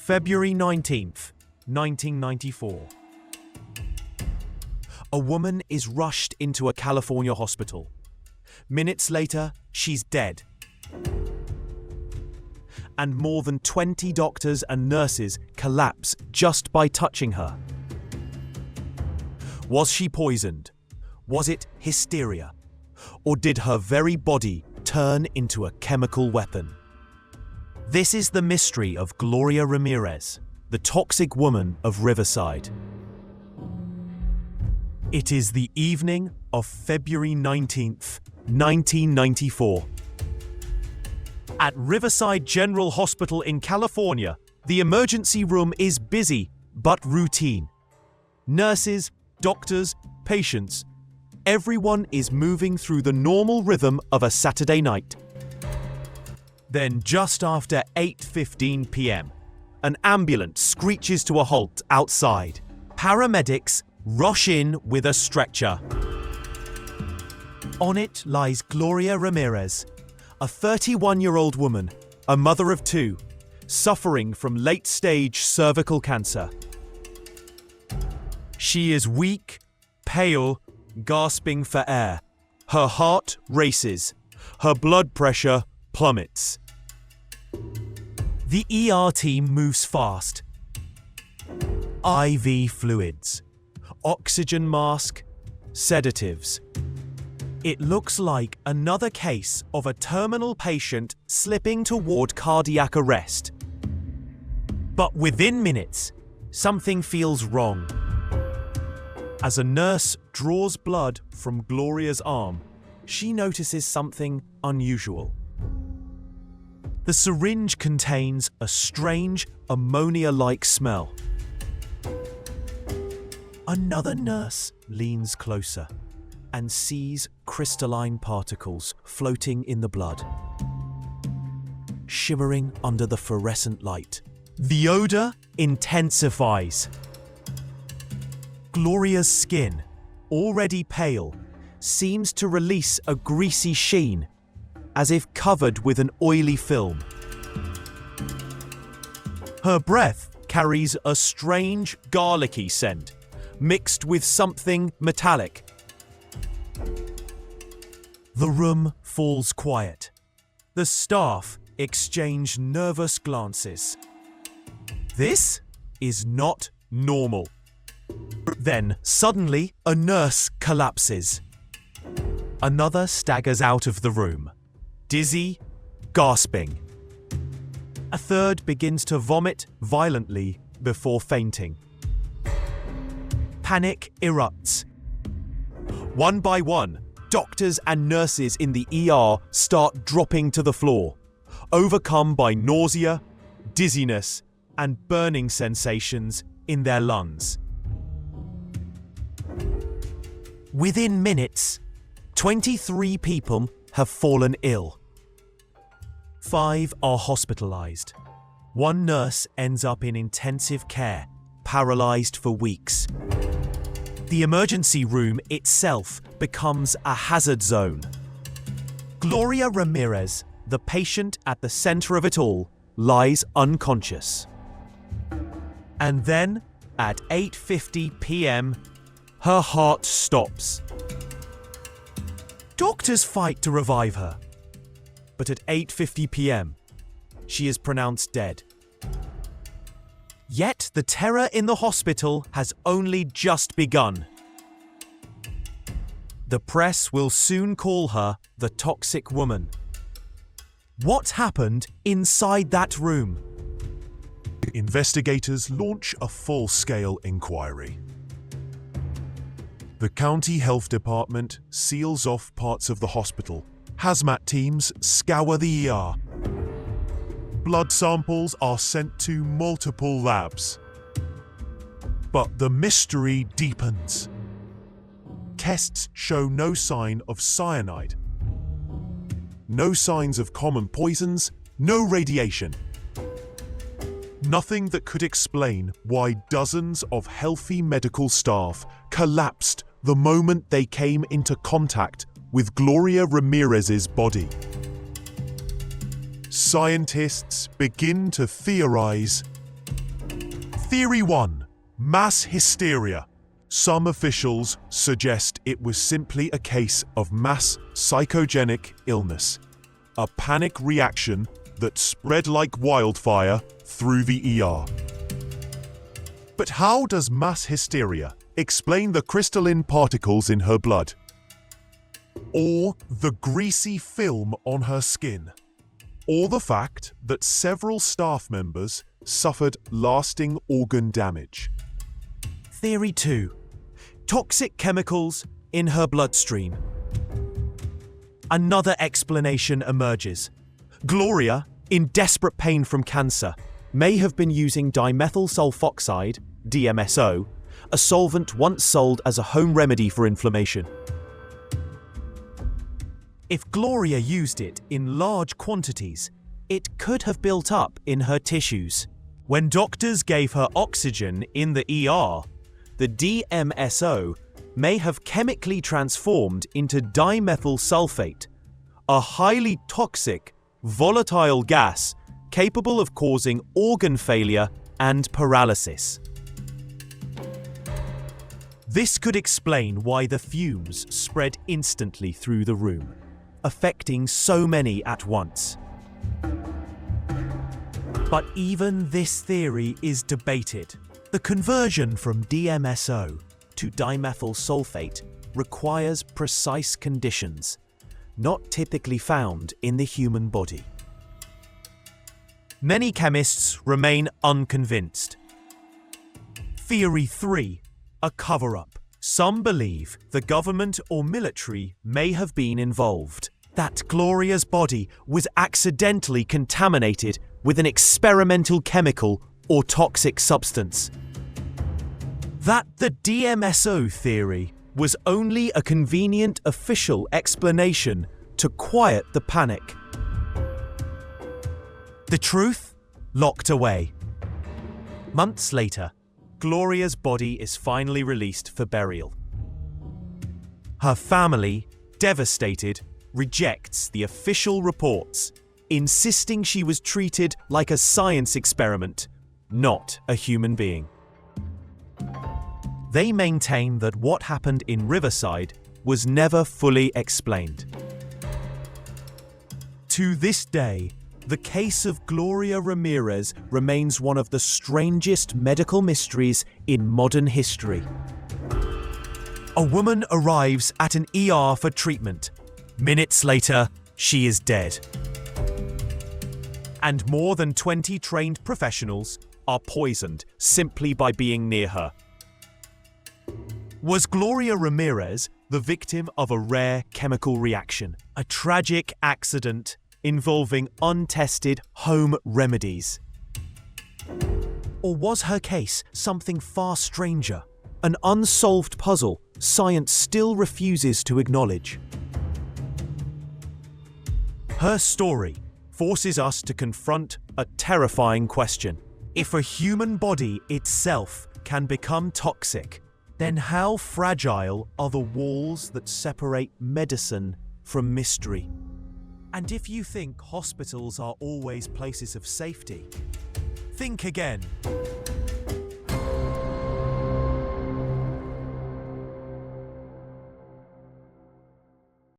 February 19th, 1994. A woman is rushed into a California hospital. Minutes later, she's dead. And more than 20 doctors and nurses collapse just by touching her. Was she poisoned? Was it hysteria? Or did her very body turn into a chemical weapon? This is the mystery of Gloria Ramirez, the Toxic Woman of Riverside. It is the evening of February 19th, 1994. At Riverside General Hospital in California, the emergency room is busy but routine. Nurses, doctors, patients, everyone is moving through the normal rhythm of a Saturday night. Then just after 8:15 p.m., an ambulance screeches to a halt outside. Paramedics rush in with a stretcher. On it lies Gloria Ramirez, a 31-year-old woman, a mother of two, suffering from late-stage cervical cancer. She is weak, pale, gasping for air. Her heart races. Her blood pressure plummets. The ER team moves fast. IV fluids, oxygen mask, sedatives. It looks like another case of a terminal patient slipping toward cardiac arrest. But within minutes, something feels wrong. As a nurse draws blood from Gloria's arm, she notices something unusual. The syringe contains a strange ammonia-like smell. Another nurse leans closer and sees crystalline particles floating in the blood, shimmering under the fluorescent light. The odor intensifies. Gloria's skin, already pale, seems to release a greasy sheen, as if covered with an oily film. Her breath carries a strange garlicky scent, mixed with something metallic. The room falls quiet. The staff exchange nervous glances. This is not normal. Then, suddenly, a nurse collapses. Another staggers out of the room, dizzy, gasping. A third begins to vomit violently before fainting. Panic erupts. One by one, doctors and nurses in the ER start dropping to the floor, overcome by nausea, dizziness, and burning sensations in their lungs. Within minutes, 23 people have fallen ill. 5 are hospitalized. 1 nurse ends up in intensive care, paralyzed for weeks. The emergency room itself becomes a hazard zone. Gloria Ramirez, the patient at the center of it all, lies unconscious. And then, at 8:50 p.m., her heart stops. Doctors fight to revive her, but at 8:50 p.m., she is pronounced dead. Yet the terror in the hospital has only just begun. The press will soon call her the Toxic Woman. What happened inside that room? Investigators launch a full-scale inquiry. The county health department seals off parts of the hospital. Hazmat teams scour the ER. Blood samples are sent to multiple labs. But the mystery deepens. Tests show no sign of cyanide. No signs of common poisons, no radiation. Nothing that could explain why dozens of healthy medical staff collapsed the moment they came into contact with Gloria Ramirez's body. Scientists begin to theorize Theory 1. Mass hysteria. Some officials suggest it was simply a case of mass psychogenic illness, a panic reaction that spread like wildfire through the ER. But how does mass hysteria explain the crystalline particles in her blood? Or the greasy film on her skin? Or the fact that several staff members suffered lasting organ damage? Theory 2. Toxic chemicals in her bloodstream. Another explanation emerges. Gloria, in desperate pain from cancer, may have been using dimethyl sulfoxide, DMSO, a solvent once sold as a home remedy for inflammation. If Gloria used it in large quantities, it could have built up in her tissues. When doctors gave her oxygen in the ER, the DMSO may have chemically transformed into dimethyl sulfate, a highly toxic, volatile gas capable of causing organ failure and paralysis. This could explain why the fumes spread instantly through the room, affecting so many at once. But even this theory is debated. The conversion from DMSO to dimethyl sulfate requires precise conditions, not typically found in the human body. Many chemists remain unconvinced. Theory 3. A cover-up. Some believe the government or military may have been involved, that Gloria's body was accidentally contaminated with an experimental chemical or toxic substance. That the DMSO theory was only a convenient official explanation to quiet the panic. The truth? Locked away. Months later, Gloria's body is finally released for burial. Her family, devastated, rejects the official reports, insisting she was treated like a science experiment, not a human being. They maintain that what happened in Riverside was never fully explained. To this day, the case of Gloria Ramirez remains one of the strangest medical mysteries in modern history. A woman arrives at an ER for treatment. Minutes later, she is dead. And more than 20 trained professionals are poisoned simply by being near her. Was Gloria Ramirez the victim of a rare chemical reaction, a tragic accident involving untested home remedies? Or was her case something far stranger, an unsolved puzzle science still refuses to acknowledge? Her story forces us to confront a terrifying question. If a human body itself can become toxic, then how fragile are the walls that separate medicine from mystery? And if you think hospitals are always places of safety, think again.